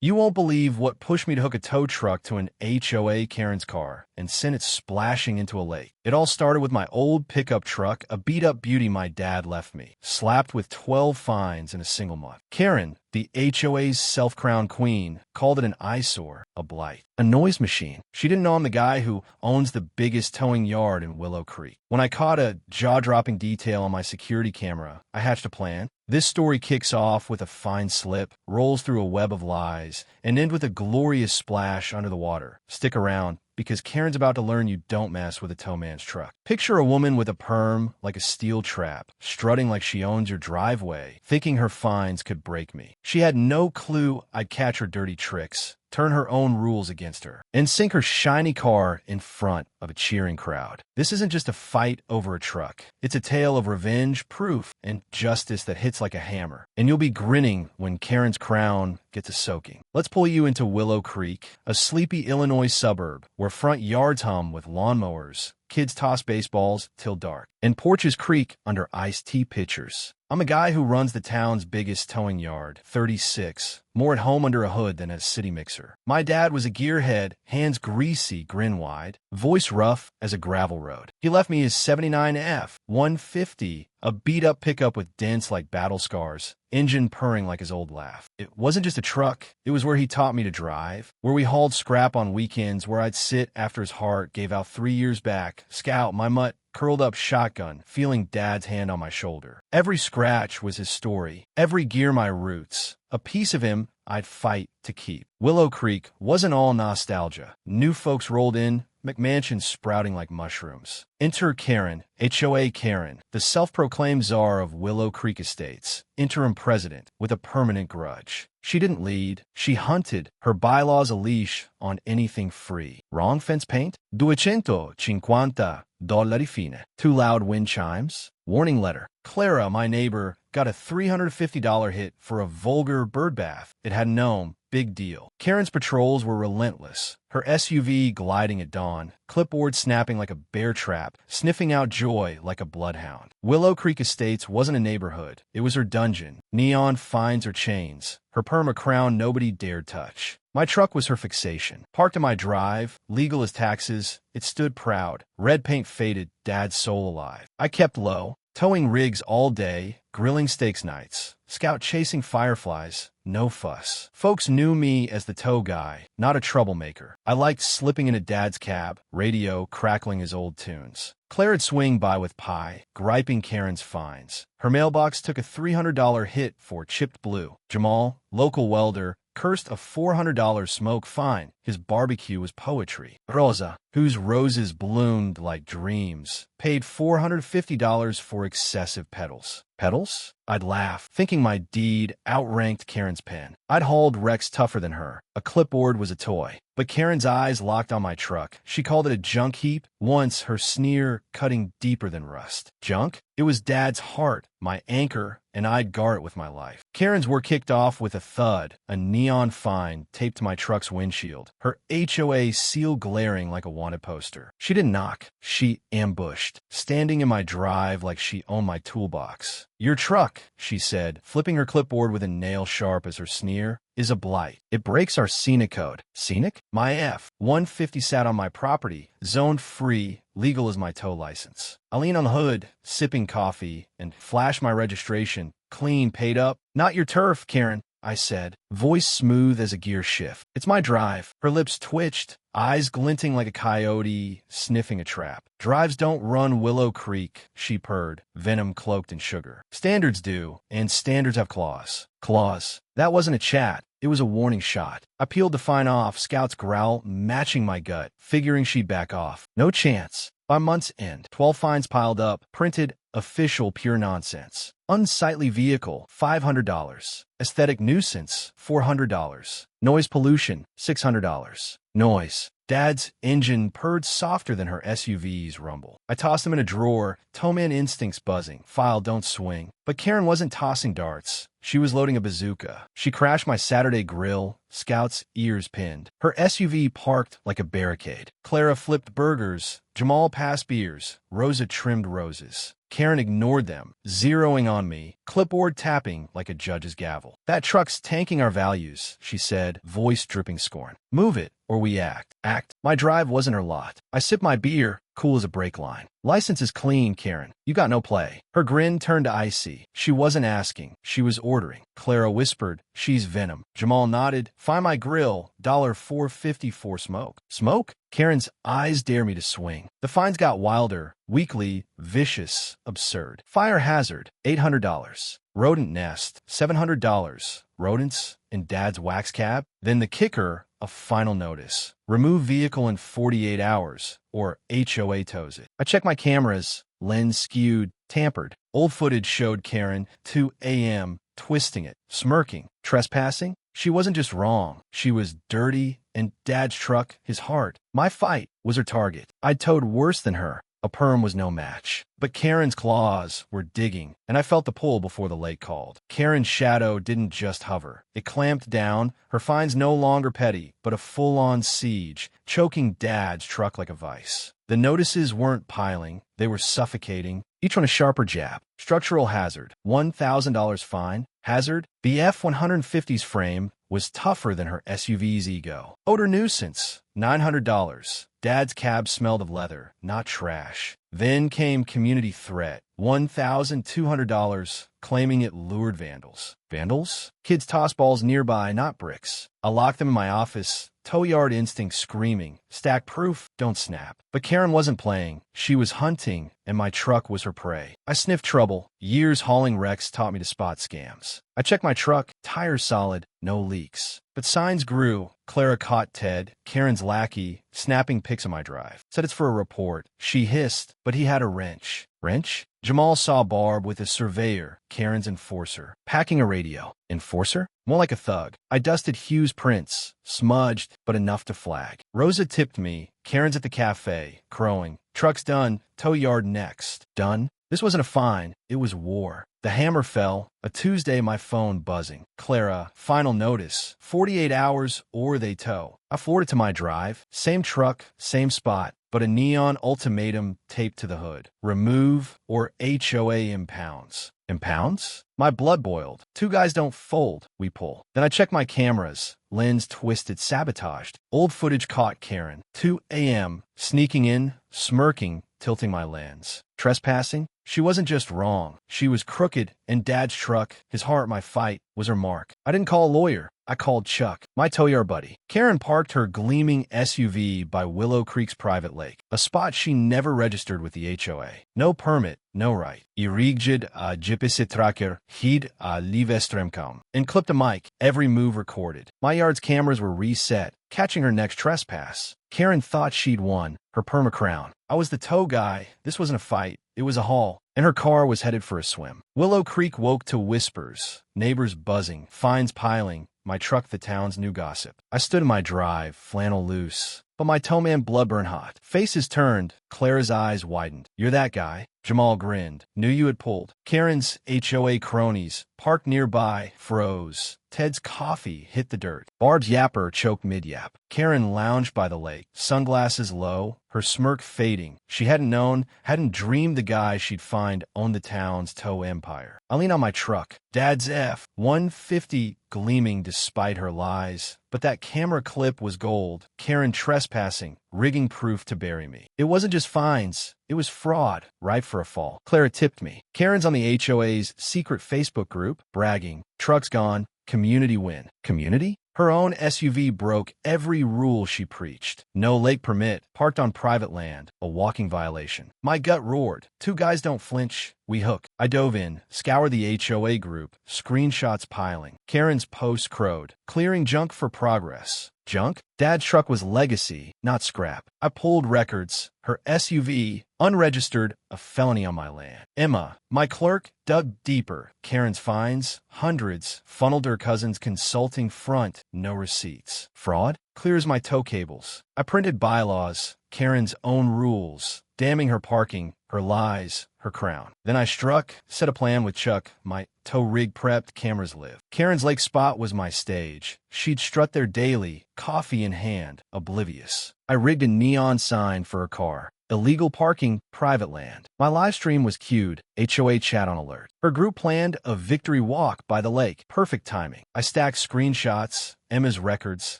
You won't believe what pushed me to hook a tow truck to an HOA Karen's car and send it splashing into a lake. It all started with my old pickup truck, a beat-up beauty my dad left me, slapped with 12 fines in a single month. Karen, the HOA's self-crowned queen, called it an eyesore, a blight, a noise machine. She didn't know I'm the guy who owns the biggest towing yard in Willow Creek. When I caught a jaw-dropping detail on my security camera, I hatched a plan. This story kicks off with a fine slip, rolls through a web of lies, and ends with a glorious splash under the water. Stick around, because Karen's about to learn you don't mess with a tow man's truck. Picture a woman with a perm like a steel trap, strutting like she owns your driveway, thinking her fines could break me. She had no clue I'd catch her dirty tricks, turn her own rules against her, and sink her shiny car in front of a cheering crowd. This isn't just a fight over a truck. It's a tale of revenge, proof, and justice that hits like a hammer. And you'll be grinning when Karen's crown gets a soaking. Let's pull you into Willow Creek, a sleepy Illinois suburb where front yards hum with lawnmowers, kids toss baseballs till dark, and porches creak under iced tea pitchers. I'm a guy who runs the town's biggest towing yard, 36, more at home under a hood than at a city mixer. My dad was a gearhead, hands greasy, grin wide, voice rough as a gravel road. He left me his 79F 150, a beat-up pickup with dents like battle scars, engine purring like his old laugh. It wasn't just a truck. It was where he taught me to drive, where we hauled scrap on weekends, where I'd sit after his heart gave out 3 years back, scout my mutt, curled up shotgun, feeling Dad's hand on my shoulder. Every scratch was his story, every gear my roots. A piece of him I'd fight to keep. Willow Creek wasn't all nostalgia. New folks rolled in, McMansions sprouting like mushrooms. Enter Karen, HOA Karen, the self-proclaimed czar of Willow Creek Estates, interim president with a permanent grudge. She didn't lead, she hunted, her bylaws a leash on anything free. Wrong fence paint? $250 fine. Too loud wind chimes? Warning letter. Clara, my neighbor, got a $350 hit for a vulgar bird bath. It had gnome. Big deal. Karen's patrols were relentless. Her SUV gliding at dawn, clipboard snapping like a bear trap, sniffing out joy like a bloodhound. Willow Creek Estates wasn't a neighborhood. It was her dungeon. Neon fines or chains. Her perma crown nobody dared touch. My truck was her fixation. Parked in my drive, legal as taxes, it stood proud. Red paint faded, Dad's soul alive. I kept low, towing rigs all day, grilling steaks nights, scout chasing fireflies, no fuss. Folks knew me as the tow guy, not a troublemaker. I liked slipping into Dad's cab, radio crackling his old tunes. Claire'd swing by with pie, griping Karen's fines. Her mailbox took a $300 hit for chipped blue. Jamal, local welder, cursed a $400 smoke fine. His barbecue was poetry. Rosa, whose roses bloomed like dreams, paid $450 for excessive pedals. Pedals? I'd laugh, thinking my deed outranked Karen's pen. I'd hauled wrecks tougher than her. A clipboard was a toy. But Karen's eyes locked on my truck. She called it a junk heap, once her sneer cutting deeper than rust. Junk? It was Dad's heart, my anchor, and I'd guard it with my life. Karen's were kicked off with a thud, a neon fine taped to my truck's windshield, her HOA seal glaring like a wanted poster. She didn't knock. She ambushed, standing in my drive like she owned my toolbox. Your truck, she said, flipping her clipboard with a nail sharp as her sneer, is a blight. It breaks our scenic code. Scenic? My F-150 sat on my property, zoned free, legal as my tow license. I lean on the hood, sipping coffee, and flash my registration. Clean, paid up. Not your turf, Karen, I said, voice smooth as a gear shift. It's my drive. Her lips twitched, eyes glinting like a coyote sniffing a trap. Drives don't run Willow Creek, she purred, venom cloaked in sugar. Standards do, and standards have claws. Claws. That wasn't a chat. It was a warning shot. I peeled the fine off, Scout's growl matching my gut, figuring she'd back off. No chance. By month's end, 12 fines piled up, printed, official pure nonsense. Unsightly vehicle, $500. Aesthetic nuisance, $400. Noise pollution, $600. Noise. Dad's engine purred softer than her SUV's rumble. I tossed him in a drawer, towman instincts buzzing. File don't swing. But Karen wasn't tossing darts. She was loading a bazooka. She crashed my Saturday grill, Scout's ears pinned. Her SUV parked like a barricade. Clara flipped burgers. Jamal passed beers. Rosa trimmed roses. Karen ignored them, zeroing on me, clipboard tapping like a judge's gavel. disrespectful. That truck's tanking our values, she said, voice dripping scorn. Move it, or we act. Act? My drive wasn't her lot. I sipped my beer, cool as a brake line. License is clean, Karen. You got no play. Her grin turned to icy. She wasn't asking. She was ordering. Clara whispered, she's venom. Jamal nodded. Find my grill. $4.50 for smoke. Smoke? Karen's eyes dare me to swing. The fines got wilder. Weekly, vicious, absurd. Fire hazard, $800. Rodent nest, $700. Rodents in Dad's wax cab? Then the kicker, a final notice. Remove vehicle in 48 hours, or HOA tows it. I checked my cameras. Lens skewed, tampered. Old footage showed Karen, 2 a.m., twisting it, smirking, trespassing. She wasn't just wrong. She was dirty, and Dad's truck, his heart. My fight was her target. I'd towed worse than her. A perm was no match. But Karen's claws were digging, and I felt the pull before the lake called. Karen's shadow didn't just hover. It clamped down, her fines no longer petty, but a full-on siege, choking Dad's truck like a vice. The notices weren't piling, they were suffocating, each one a sharper jab. Structural hazard, $1,000 fine. Hazard, BF 150's frame was tougher than her SUV's ego. Odor nuisance, $900. Dad's cab smelled of leather, not trash. Then came community threat, $1,200, claiming it lured vandals. Vandals? Kids toss balls nearby, not bricks. I locked them in my office, tow yard instinct screaming, stack proof, don't snap. But Karen wasn't playing. She was hunting, and my truck was her prey. I sniffed trouble. Years hauling wrecks taught me to spot scams. I checked my truck, tires solid, no leaks. But signs grew. Clara caught Ted, Karen's lackey, snapping pics of my drive. Said it's for a report. She hissed, but he had a wrench. Wrench? Jamal saw Barb with a surveyor, Karen's enforcer, packing a radio. Enforcer? More like a thug. I dusted Hugh's prints, smudged, but enough to flag. Rosa tipped me. Karen's at the cafe, crowing. Truck's done. Tow yard next. Done? This wasn't a fine. It was war. The hammer fell. A Tuesday, my phone buzzing. Clara, final notice. 48 hours or they tow. I forwarded to my drive. Same truck, same spot, but a neon ultimatum taped to the hood. Remove or HOA impounds. Impounds? My blood boiled. Two guys don't fold, we pull. Then I checked my cameras. Lens twisted, sabotaged. Old footage caught Karen. 2 a.m., sneaking in, smirking, tilting my lens. Trespassing? She wasn't just wrong. She was crooked, and Dad's truck, his heart, my fight, was her mark. I didn't call a lawyer. I called Chuck, my tow yard buddy. Karen parked her gleaming SUV by Willow Creek's private lake, a spot she never registered with the HOA. No permit, no right. Irigid a tracker, hid a livestremcom. And clipped a mic, every move recorded. My yard's cameras were reset, catching her next trespass. Karen thought she'd won, her perma-crown. I was the tow guy. This wasn't a fight. It was a haul, and her car was headed for a swim. Willow Creek woke to whispers, neighbors buzzing, fines piling, my truck the town's new gossip. I stood in my drive, flannel loose, but my towman bloodburn hot. Faces turned, Clara's eyes widened. You're that guy? Jamal grinned. Knew you had pulled. Karen's HOA cronies, parked nearby, froze. Ted's coffee hit the dirt. Barb's yapper choked mid-yap. Karen lounged by the lake, sunglasses low, her smirk fading. She hadn't known, hadn't dreamed the guy she'd find owned the town's tow empire. I lean on my truck. Dad's F-150 gleaming despite her lies. But that camera clip was gold. Karen trespassing, rigging proof to bury me. It wasn't just fines. It was fraud, ripe for a fall. Clara tipped me. Karen's on the HOA's secret Facebook group, bragging. Truck's gone. Community win. Community? Her own SUV broke every rule she preached. No lake permit, parked on private land, a walking violation. My gut roared. Two guys don't flinch. We hook. I dove in, scoured the HOA group, screenshots piling. Karen's post crowed, clearing junk for progress. Junk? Dad's truck was legacy, not scrap. I pulled records. Her SUV, unregistered, a felony on my land. Emma, my clerk, dug deeper. Karen's fines, hundreds, funneled her cousin's consulting front, no receipts. Fraud? Clears my tow cables. I printed bylaws, Karen's own rules, damning her parking, her lies, her crown. Then I struck, set a plan with Chuck, my tow rig prepped, cameras live. Karen's lake spot was my stage. She'd strut there daily, coffee in hand, oblivious. I rigged a neon sign for her car. Illegal parking, private land. My live stream was queued, HOA chat on alert. Her group planned a victory walk by the lake. Perfect timing. I stacked screenshots, Emma's records,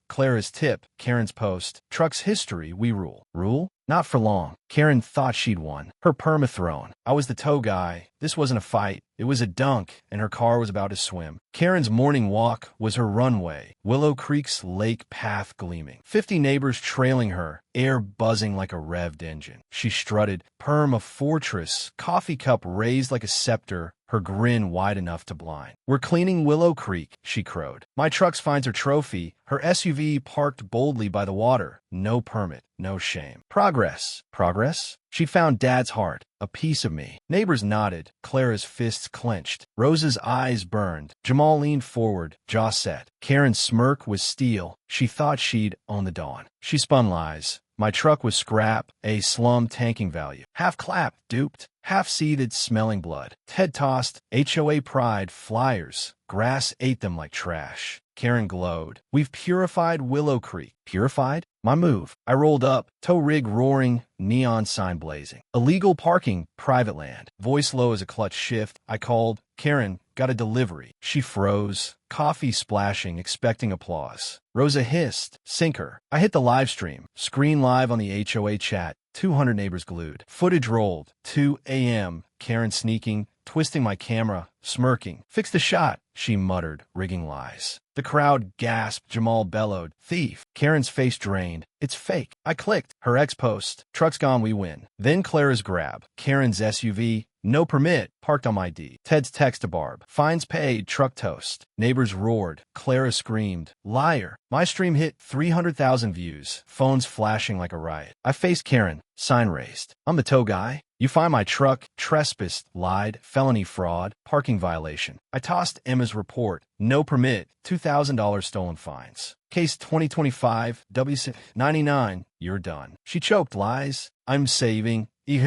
Clara's tip, Karen's post, truck's history, we rule. Rule? Not for long. Karen thought she'd won. Her perma-thrown. I was the tow guy. This wasn't a fight. It was a dunk, and her car was about to swim. Karen's morning walk was her runway, Willow Creek's lake path gleaming. 50 neighbors trailing her, air buzzing like a revved engine. She strutted, perm a fortress, coffee cup raised like a scepter, her grin wide enough to blind. We're cleaning Willow Creek, she crowed. My truck finds her trophy, her SUV parked boldly by the water. No permit, no shame. Progress. Progress? She found Dad's heart, a piece of me. Neighbors nodded, Clara's fists clenched. Rosa's eyes burned. Jamal leaned forward, jaw set. Karen's smirk was steel. She thought she'd own the dawn. She spun lies. My truck was scrap, a slum tanking value. Half clapped, duped, half seeded, smelling blood. Ted tossed, HOA pride, flyers. Grass ate them like trash. Karen glowed. We've purified Willow Creek. Purified? My move. I rolled up, tow rig roaring, neon sign blazing. Illegal parking, private land. Voice low as a clutch shift. I called, Karen, got a delivery. She froze, coffee splashing, expecting applause. Rosa hissed, sinker. I hit the live stream. Screen live on the HOA chat. 200 neighbors glued. Footage rolled. 2 a.m. Karen sneaking, twisting my camera, smirking. Fix the shot, she muttered, rigging lies. The crowd gasped. Jamal bellowed, thief. Karen's face drained. It's fake. I clicked. Her ex-post. Truck's gone, we win. Then Clara's grab. Karen's SUV. No permit. Parked on my D. Ted's text to Barb. Fines paid. Truck toast. Neighbors roared. Clara screamed. Liar. My stream hit 300,000 views. Phones flashing like a riot. I faced Karen. Sign raised. I'm the tow guy. You find my truck, trespassed, lied, felony fraud, parking violation. I tossed Emma's report. No permit. $2,000 stolen fines. Case 2025, W99. You're done. She choked lies. I'm saving. She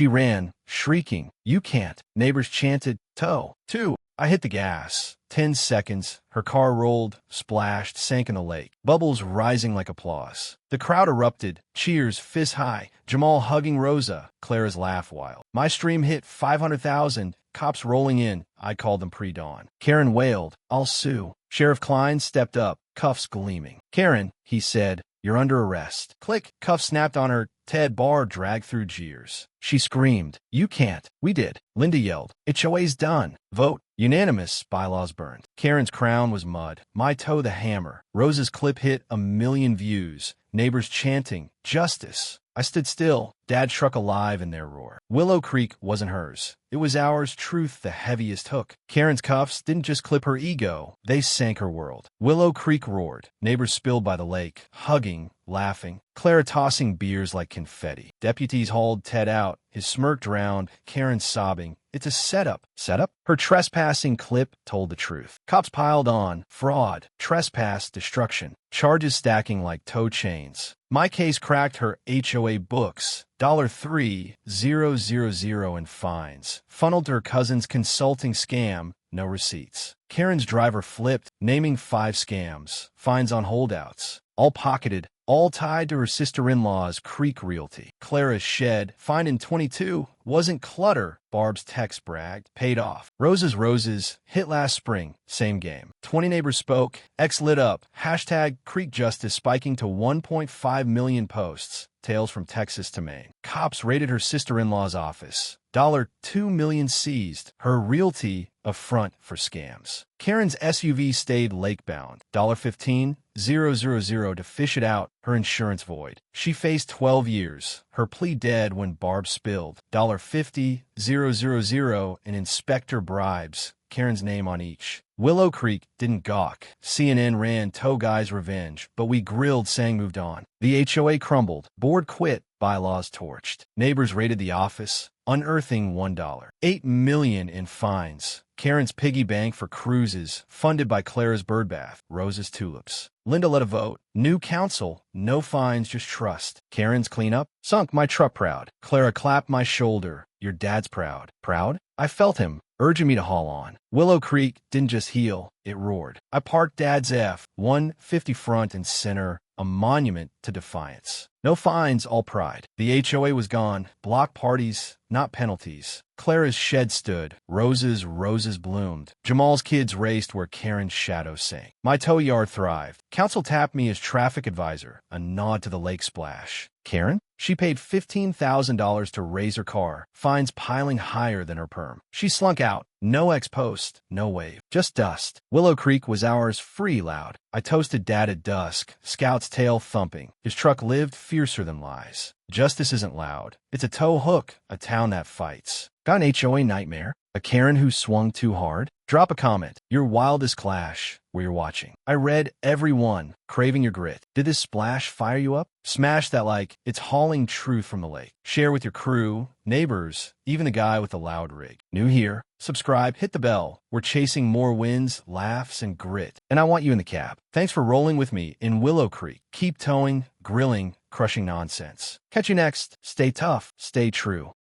ran, shrieking. You can't. Neighbors chanted, tow. 2. I hit the gas. 10 seconds. Her car rolled, splashed, sank in the lake. Bubbles rising like applause. The crowd erupted. Cheers, fist high. Jamal hugging Rosa. Clara's laugh wild. My stream hit 500,000. Cops rolling in. I called them pre-dawn. Karen wailed. I'll sue. Sheriff Klein stepped up, cuffs gleaming. Karen, he said, you're under arrest. Click. Cuffs snapped on her. Ted Barr dragged through jeers. She screamed. You can't. We did. Linda yelled. HOA's done. Vote. Unanimous. Bylaws burned. Karen's crown was mud. My toe the hammer. Rosa's clip hit 1 million views. Neighbors chanting. Justice. I stood still. Dad struck alive in their roar. Willow Creek wasn't hers. It was ours. Truth the heaviest hook. Karen's cuffs didn't just clip her ego. They sank her world. Willow Creek roared. Neighbors spilled by the lake, hugging, laughing. Clara tossing beers like confetti. Deputies hauled Ted out. His smirk drowned. Karen sobbing. It's a setup. Setup? Her trespassing clip told the truth. Cops piled on. Fraud. Trespass. Destruction. Charges stacking like tow chains. My case cracked her HOA books. $3,000 in fines. Funneled to her cousin's consulting scam. No receipts. Karen's driver flipped, naming 5 scams. Fines on holdouts. All pocketed. All tied to her sister-in-law's Creek Realty. Clara's shed, fined in 22, wasn't clutter. Barb's text bragged. Paid off. Rosa's roses, hit last spring. Same game. 20 neighbors spoke. X lit up. Hashtag Creek Justice spiking to 1.5 million posts. Tales from Texas to Maine. Cops raided her sister-in-law's office. $2 million seized. Her realty, a front for scams. Karen's SUV stayed lakebound. $15,000 to fish it out. Her insurance void. She faced 12 years. Her plea dead when Barb spilled. $50,000 in inspector bribes. Karen's name on each. Willow Creek didn't gawk. CNN ran tow guy's revenge, but we grilled saying moved on. The HOA crumbled. Board quit. Bylaws torched. Neighbors raided the office, unearthing $1. $8 million in fines. Karen's piggy bank for cruises, funded by Clara's birdbath. Rosa's tulips. Linda led a vote. New council. No fines, just trust. Karen's cleanup. Sunk my truck proud. Clara clapped my shoulder. Your dad's proud. Proud? I felt him, urging me to haul on. Willow Creek didn't just heal, it roared. I parked Dad's F, 150 front and center, a monument to defiance. No fines, all pride. The HOA was gone. Block parties, not penalties. Clara's shed stood. Roses, roses bloomed. Jamal's kids raced where Karen's shadow sank. My tow yard thrived. Council tapped me as traffic advisor, a nod to the lake splash. Karen? She paid $15,000 to raise her car, fines piling higher than her perm. She slunk out. No ex-post, no wave, just dust. Willow Creek was ours, free loud. I toasted Dad at dusk, Scout's tail thumping. His truck lived fiercer than lies. Justice isn't loud. It's a tow hook, a town that fights. Got an HOA nightmare? A Karen who swung too hard? Drop a comment. Your wildest clash, where you're watching. I read every one, craving your grit. Did this splash fire you up? Smash that like, it's hauling truth from the lake. Share with your crew, neighbors, even the guy with the loud rig. New here? Subscribe, hit the bell. We're chasing more wins, laughs, and grit. And I want you in the cab. Thanks for rolling with me in Willow Creek. Keep towing, grilling, crushing nonsense. Catch you next. Stay tough, stay true.